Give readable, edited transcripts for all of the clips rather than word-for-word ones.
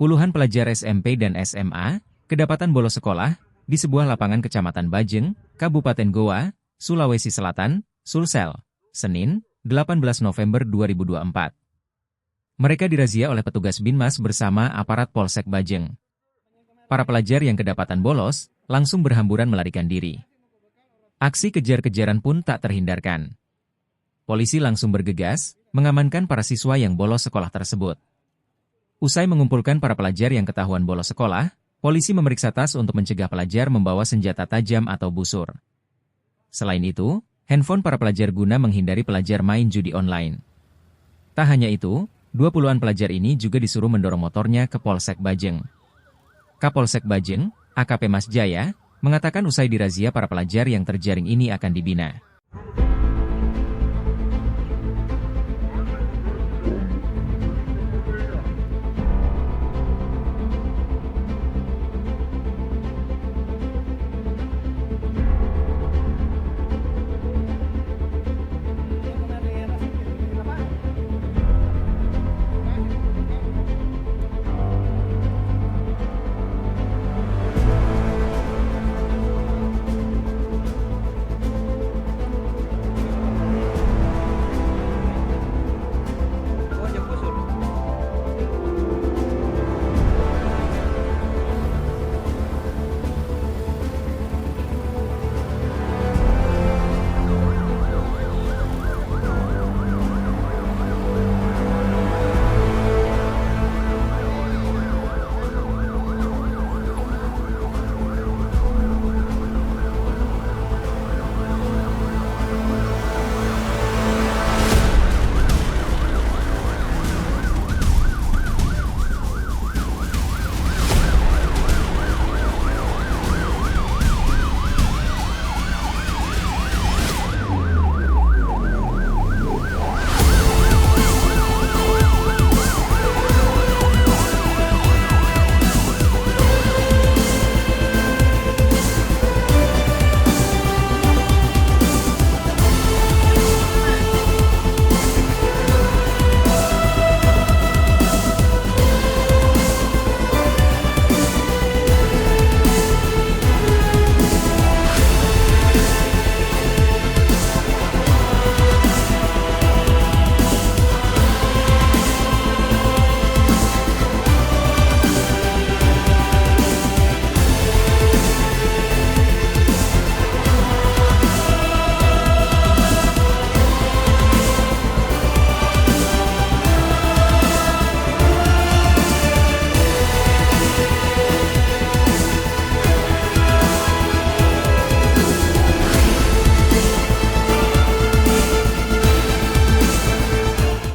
Puluhan pelajar SMP dan SMA kedapatan bolos sekolah di sebuah lapangan Kecamatan Bajeng, Kabupaten Goa, Sulawesi Selatan, Sulsel, Senin, 18 November 2024. Mereka dirazia oleh petugas Binmas bersama aparat Polsek Bajeng. Para pelajar yang kedapatan bolos langsung berhamburan melarikan diri. Aksi kejar-kejaran pun tak terhindarkan. Polisi langsung bergegas mengamankan para siswa yang bolos sekolah tersebut. Usai mengumpulkan para pelajar yang ketahuan bolos sekolah, polisi memeriksa tas untuk mencegah pelajar membawa senjata tajam atau busur. Selain itu, handphone para pelajar guna menghindari pelajar main judi online. Tak hanya itu, 20-an pelajar ini juga disuruh mendorong motornya ke Polsek Bajeng. Kapolsek Bajeng, AKP Mas Jaya, mengatakan usai dirazia para pelajar yang terjaring ini akan dibina.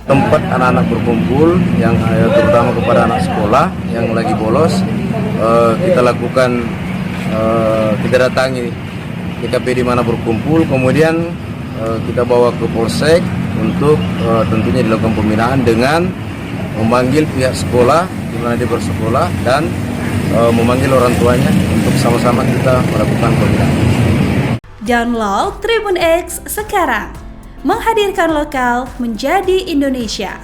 Tempat anak-anak berkumpul yang terutama kepada anak sekolah yang lagi bolos, kita lakukan, kita datangi TKP di mana berkumpul, kemudian kita bawa ke Polsek untuk tentunya dilakukan pembinaan dengan memanggil pihak sekolah di mana dia bersekolah dan memanggil orang tuanya untuk sama-sama kita melakukan pembinaan. Download Tribun X sekarang. Menghadirkan lokal menjadi Indonesia.